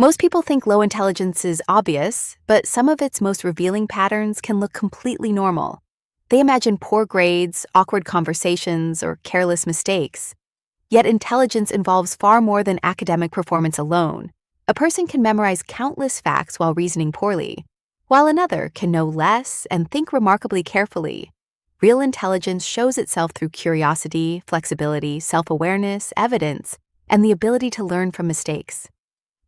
Most people think low intelligence is obvious, but some of its most revealing patterns can look completely normal. They imagine poor grades, awkward conversations, or careless mistakes. Yet intelligence involves far more than academic performance alone. A person can memorize countless facts while reasoning poorly, while another can know less and think remarkably carefully. Real intelligence shows itself through curiosity, flexibility, self-awareness, evidence, and the ability to learn from mistakes.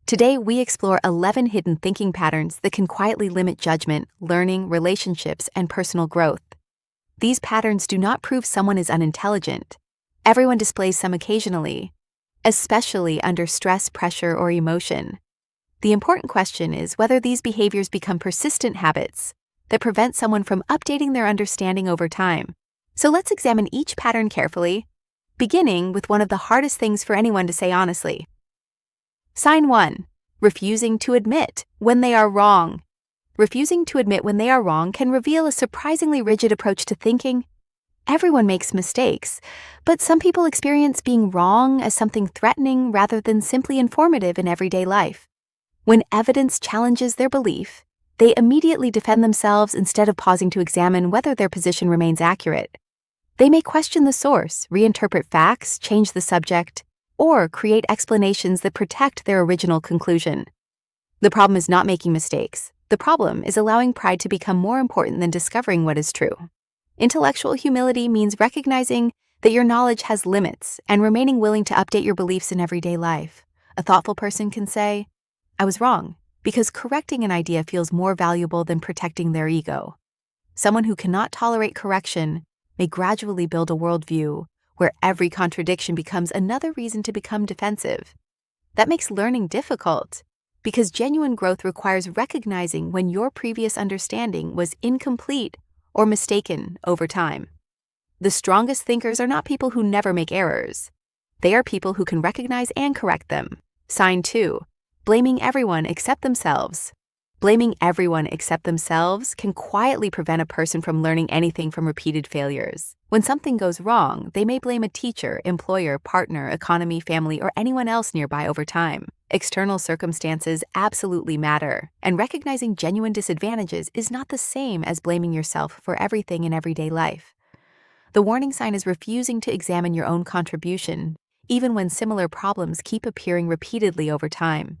Today, we explore 11 hidden thinking patterns that can quietly limit judgment, learning, relationships, and personal growth. These patterns do not prove someone is unintelligent. Everyone displays some occasionally, especially under stress, pressure, or emotion. The important question is whether these behaviors become persistent habits that prevent someone from updating their understanding over time. So let's examine each pattern carefully, beginning with one of the hardest things for anyone to say honestly. Sign 1. Refusing to admit when they are wrong. Refusing to admit when they are wrong can reveal a surprisingly rigid approach to thinking. Everyone makes mistakes, but some people experience being wrong as something threatening rather than simply informative in everyday life. When evidence challenges their belief, they immediately defend themselves instead of pausing to examine whether their position remains accurate. They may question the source, reinterpret facts, change the subject, or create explanations that protect their original conclusion. The problem is not making mistakes. The problem is allowing pride to become more important than discovering what is true. Intellectual humility means recognizing that your knowledge has limits and remaining willing to update your beliefs in everyday life. A thoughtful person can say, "I was wrong," because correcting an idea feels more valuable than protecting their ego. Someone who cannot tolerate correction may gradually build a worldview where every contradiction becomes another reason to become defensive. That makes learning difficult, because genuine growth requires recognizing when your previous understanding was incomplete or mistaken over time. The strongest thinkers are not people who never make errors. They are people who can recognize and correct them. Sign 2. Blaming everyone except themselves. Blaming everyone except themselves can quietly prevent a person from learning anything from repeated failures. When something goes wrong, they may blame a teacher, employer, partner, economy, family, or anyone else nearby over time. External circumstances absolutely matter, and recognizing genuine disadvantages is not the same as blaming yourself for everything in everyday life. The warning sign is refusing to examine your own contribution, even when similar problems keep appearing repeatedly over time.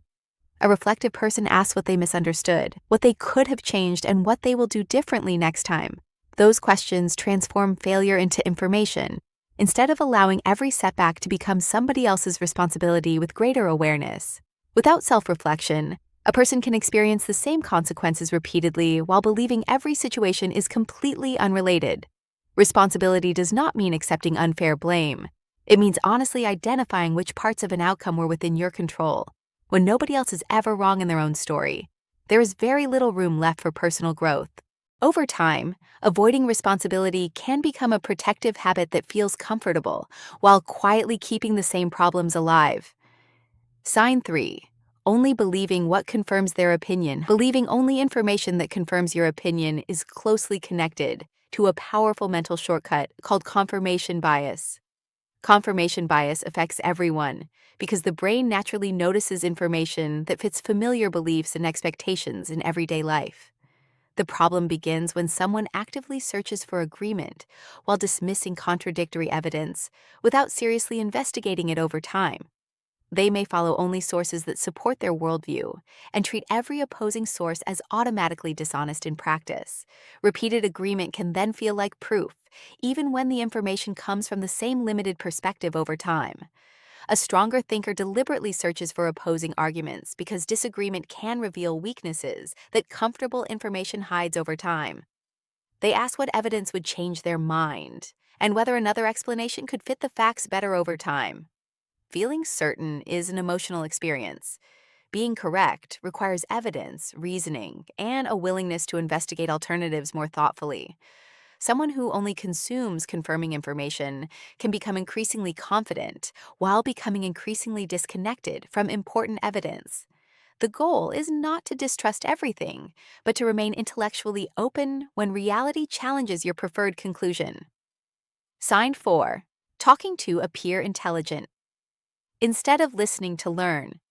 A reflective person asks what they misunderstood, what they could have changed, and what they will do differently next time. Those questions transform failure into information, instead of allowing every setback to become somebody else's responsibility with greater awareness. Without self-reflection, a person can experience the same consequences repeatedly while believing every situation is completely unrelated. Responsibility does not mean accepting unfair blame. It means honestly identifying which parts of an outcome were within your control. When nobody else is ever wrong in their own story, there is very little room left for personal growth. Over time, avoiding responsibility can become a protective habit that feels comfortable while quietly keeping the same problems alive. Sign 3. Only believing what confirms their opinion. Believing only information that confirms your opinion is closely connected to a powerful mental shortcut called confirmation bias. Confirmation bias affects everyone because the brain naturally notices information that fits familiar beliefs and expectations in everyday life. The problem begins when someone actively searches for agreement while dismissing contradictory evidence without seriously investigating it over time. They may follow only sources that support their worldview and treat every opposing source as automatically dishonest in practice. Repeated agreement can then feel like proof, even when the information comes from the same limited perspective over time. A stronger thinker deliberately searches for opposing arguments because disagreement can reveal weaknesses that comfortable information hides over time. They ask what evidence would change their mind and whether another explanation could fit the facts better over time. Feeling certain is an emotional experience. Being correct requires evidence, reasoning, and a willingness to investigate alternatives more thoughtfully. Someone who only consumes confirming information can become increasingly confident while becoming increasingly disconnected from important evidence. The goal is not to distrust everything, but to remain intellectually open when reality challenges your preferred conclusion. Sign 4. Talking to appear intelligent. Instead of listening to learn.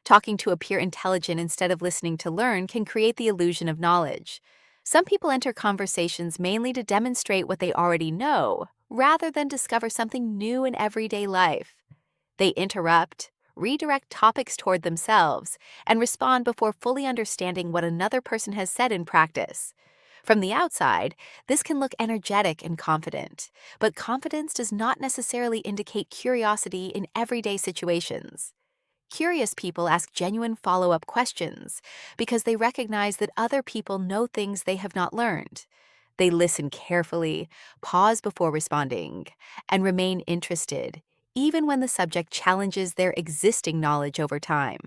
Talking to appear intelligent instead of listening to learn can create the illusion of knowledge. Some people enter conversations mainly to demonstrate what they already know, rather than discover something new in everyday life. They interrupt, redirect topics toward themselves, and respond before fully understanding what another person has said in practice. From the outside, this can look energetic and confident, but confidence does not necessarily indicate curiosity in everyday situations. Curious people ask genuine follow up questions because they recognize that other people know things they have not learned. They listen carefully, pause before responding, and remain interested, even when the subject challenges their existing knowledge over time.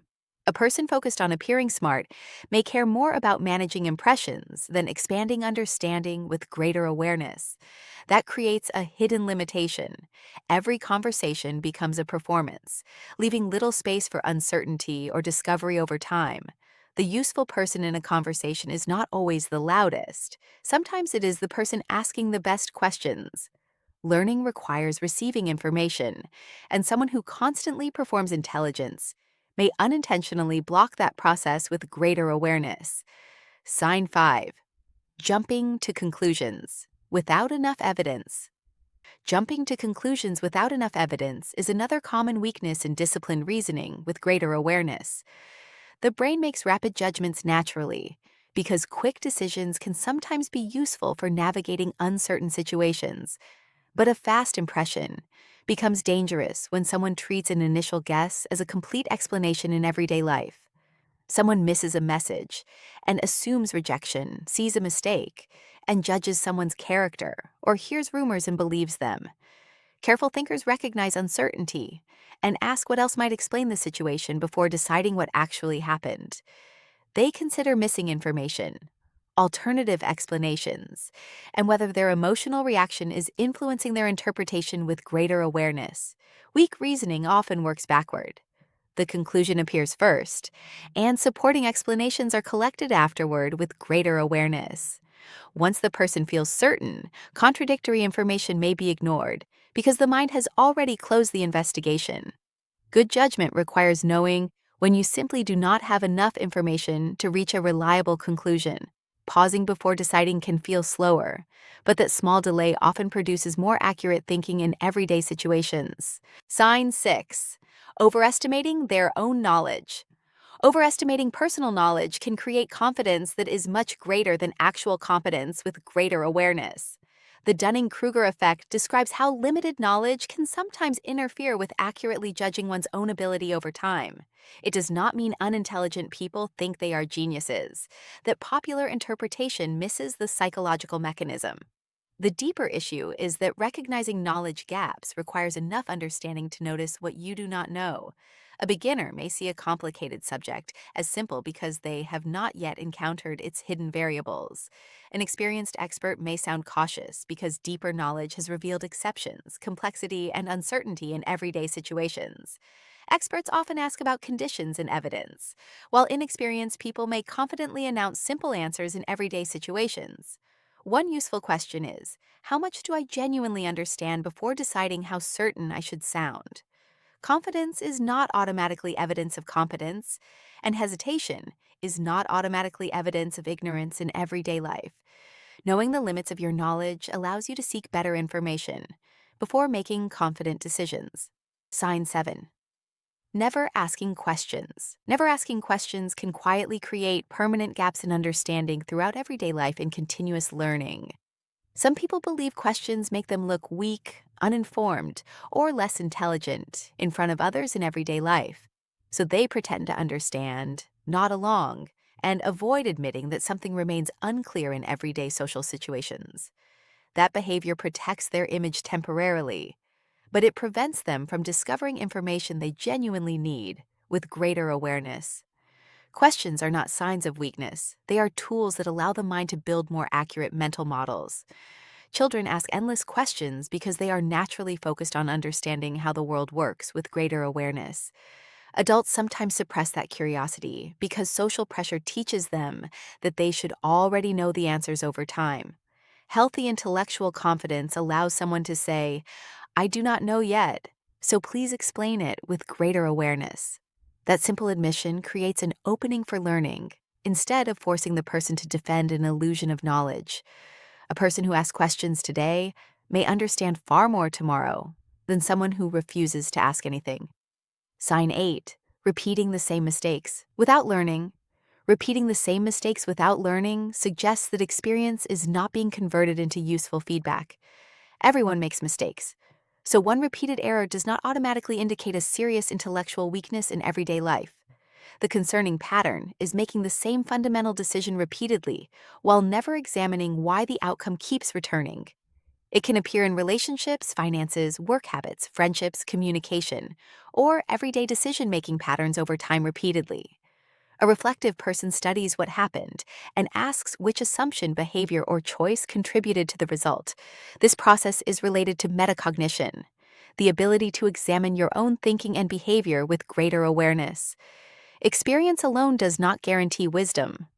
A person focused on appearing smart may care more about managing impressions than expanding understanding with greater awareness. That creates a hidden limitation. Every conversation becomes a performance, leaving little space for uncertainty or discovery over time. The useful person in a conversation is not always the loudest. Sometimes it is the person asking the best questions. Learning requires receiving information, and someone who constantly performs intelligence may unintentionally block that process with greater awareness. Sign 5. Jumping to conclusions without enough evidence. Jumping to conclusions without enough evidence is another common weakness in disciplined reasoning with greater awareness. The brain makes rapid judgments naturally because quick decisions can sometimes be useful for navigating uncertain situations. But a fast impression becomes dangerous when someone treats an initial guess as a complete explanation in everyday life. Someone misses a message and assumes rejection, sees a mistake, and judges someone's character or hears rumors and believes them. Careful thinkers recognize uncertainty and ask what else might explain the situation before deciding what actually happened. They consider missing information, alternative explanations, and whether their emotional reaction is influencing their interpretation with greater awareness. Weak reasoning often works backward. The conclusion appears first, and supporting explanations are collected afterward with greater awareness. Once the person feels certain, contradictory information may be ignored because the mind has already closed the investigation. Good judgment requires knowing when you simply do not have enough information to reach a reliable conclusion. Pausing before deciding can feel slower, but that small delay often produces more accurate thinking in everyday situations. Sign 6. Overestimating their own knowledge. Overestimating personal knowledge can create confidence that is much greater than actual competence with greater awareness. The Dunning-Kruger effect describes how limited knowledge can sometimes interfere with accurately judging one's own ability over time. It does not mean unintelligent people think they are geniuses, that popular interpretation misses the psychological mechanism. The deeper issue is that recognizing knowledge gaps requires enough understanding to notice what you do not know. A beginner may see a complicated subject as simple because they have not yet encountered its hidden variables. An experienced expert may sound cautious because deeper knowledge has revealed exceptions, complexity, and uncertainty in everyday situations. Experts often ask about conditions and evidence, while inexperienced people may confidently announce simple answers in everyday situations. One useful question is, how much do I genuinely understand before deciding how certain I should sound? Confidence is not automatically evidence of competence, and hesitation is not automatically evidence of ignorance in everyday life. Knowing the limits of your knowledge allows you to seek better information before making confident decisions. Sign 7. Never asking questions. Never asking questions can quietly create permanent gaps in understanding throughout everyday life and continuous learning. Some people believe questions make them look weak, uninformed, or less intelligent in front of others in everyday life. So they pretend to understand, nod along, and avoid admitting that something remains unclear in everyday social situations. That behavior protects their image temporarily, but it prevents them from discovering information they genuinely need with greater awareness. Questions are not signs of weakness. They are tools that allow the mind to build more accurate mental models. Children ask endless questions because they are naturally focused on understanding how the world works with greater awareness. Adults sometimes suppress that curiosity because social pressure teaches them that they should already know the answers over time. Healthy intellectual confidence allows someone to say, "I do not know yet, so please explain it with greater awareness." That simple admission creates an opening for learning, instead of forcing the person to defend an illusion of knowledge. A person who asks questions today may understand far more tomorrow than someone who refuses to ask anything. Sign 8. Repeating the same mistakes without learning. Repeating the same mistakes without learning suggests that experience is not being converted into useful feedback. Everyone makes mistakes, so one repeated error does not automatically indicate a serious intellectual weakness in everyday life. The concerning pattern is making the same fundamental decision repeatedly while never examining why the outcome keeps returning. It can appear in relationships, finances, work habits, friendships, communication, or everyday decision-making patterns over time repeatedly. A reflective person studies what happened and asks which assumption, behavior, or choice contributed to the result. This process is related to metacognition, the ability to examine your own thinking and behavior with greater awareness. Experience alone does not guarantee wisdom.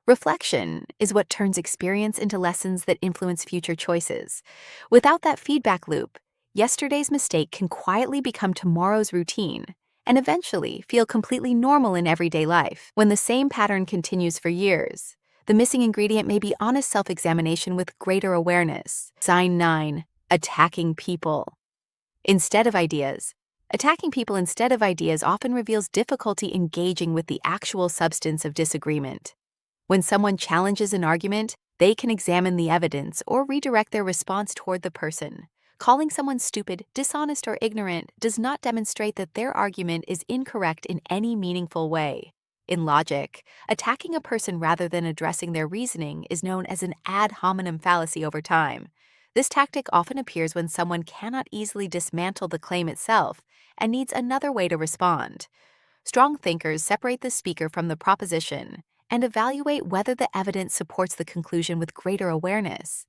Reflection is what turns experience into lessons that influence future choices. Without that feedback loop, yesterday's mistake can quietly become tomorrow's routine and eventually feel completely normal in everyday life. When the same pattern continues for years, the missing ingredient may be honest self-examination with greater awareness. Sign 9. Attacking people instead of ideas. Attacking people instead of ideas often reveals difficulty engaging with the actual substance of disagreement. When someone challenges an argument, they can examine the evidence or redirect their response toward the person. Calling someone stupid, dishonest, or ignorant does not demonstrate that their argument is incorrect in any meaningful way. In logic, attacking a person rather than addressing their reasoning is known as an ad hominem fallacy over time. This tactic often appears when someone cannot easily dismantle the claim itself and needs another way to respond. Strong thinkers separate the speaker from the proposition and evaluate whether the evidence supports the conclusion with greater awareness.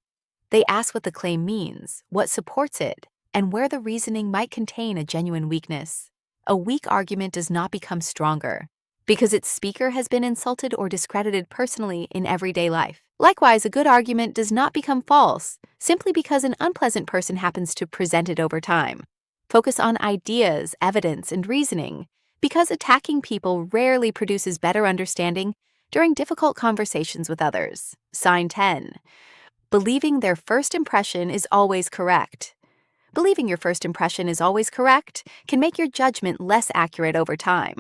They ask what the claim means, what supports it, and where the reasoning might contain a genuine weakness. A weak argument does not become stronger because its speaker has been insulted or discredited personally in everyday life. Likewise, a good argument does not become false simply because an unpleasant person happens to present it over time. Focus on ideas, evidence, and reasoning, because attacking people rarely produces better understanding during difficult conversations with others. Sign 10. Believing their first impression is always correct. Believing your first impression is always correct can make your judgment less accurate over time.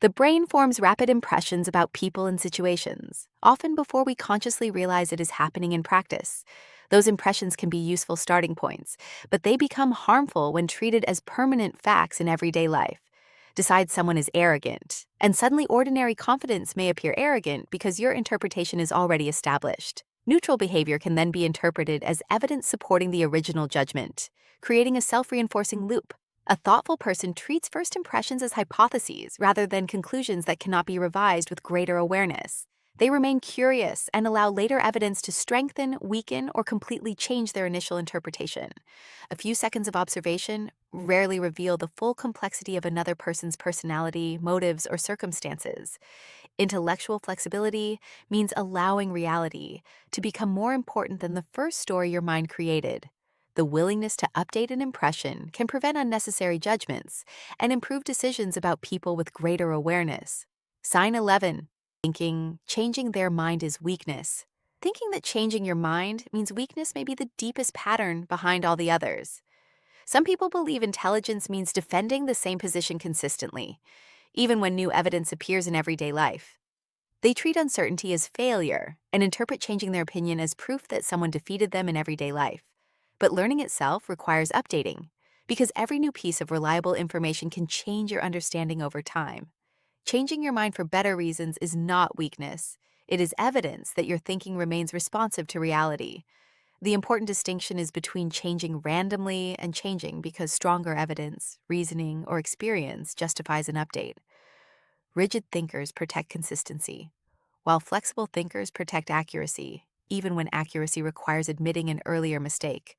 The brain forms rapid impressions about people and situations, often before we consciously realize it is happening in practice. Those impressions can be useful starting points, but they become harmful when treated as permanent facts in everyday life. Decide someone is arrogant, and suddenly ordinary confidence may appear arrogant because your interpretation is already established. Neutral behavior can then be interpreted as evidence supporting the original judgment, creating a self-reinforcing loop. A thoughtful person treats first impressions as hypotheses rather than conclusions that cannot be revised with greater awareness. They remain curious and allow later evidence to strengthen, weaken, or completely change their initial interpretation. A few seconds of observation rarely reveal the full complexity of another person's personality, motives, or circumstances. Intellectual flexibility means allowing reality to become more important than the first story your mind created. The willingness to update an impression can prevent unnecessary judgments and improve decisions about people with greater awareness. Sign 11. Thinking changing their mind is weakness. Thinking that changing your mind means weakness may be the deepest pattern behind all the others. Some people believe intelligence means defending the same position consistently, even when new evidence appears in everyday life. They treat uncertainty as failure and interpret changing their opinion as proof that someone defeated them in everyday life. But learning itself requires updating, because every new piece of reliable information can change your understanding over time. Changing your mind for better reasons is not weakness. It is evidence that your thinking remains responsive to reality. The important distinction is between changing randomly and changing because stronger evidence, reasoning, or experience justifies an update. Rigid thinkers protect consistency, while flexible thinkers protect accuracy, even when accuracy requires admitting an earlier mistake.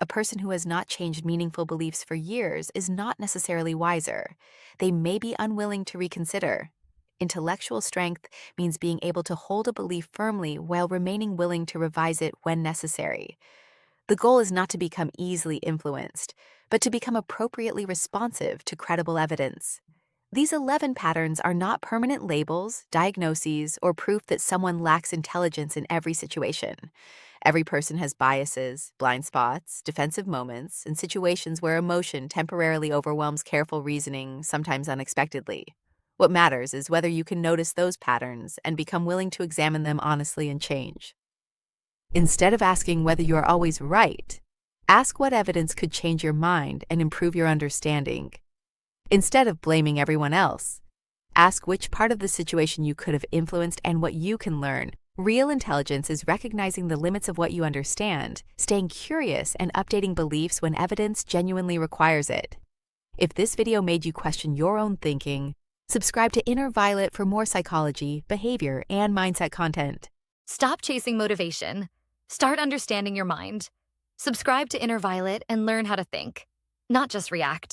A person who has not changed meaningful beliefs for years is not necessarily wiser. They may be unwilling to reconsider. Intellectual strength means being able to hold a belief firmly while remaining willing to revise it when necessary. The goal is not to become easily influenced, but to become appropriately responsive to credible evidence. These 11 patterns are not permanent labels, diagnoses, or proof that someone lacks intelligence in every situation. Every person has biases, blind spots, defensive moments, and situations where emotion temporarily overwhelms careful reasoning, sometimes unexpectedly. What matters is whether you can notice those patterns and become willing to examine them honestly and change. Instead of asking whether you are always right, ask what evidence could change your mind and improve your understanding. Instead of blaming everyone else, ask which part of the situation you could have influenced and what you can learn. Real intelligence is recognizing the limits of what you understand, staying curious, and updating beliefs when evidence genuinely requires it. If this video made you question your own thinking, subscribe to Inner Violet for more psychology, behavior, and mindset content. Stop chasing motivation. Start understanding your mind. Subscribe to Inner Violet and learn how to think, not just react.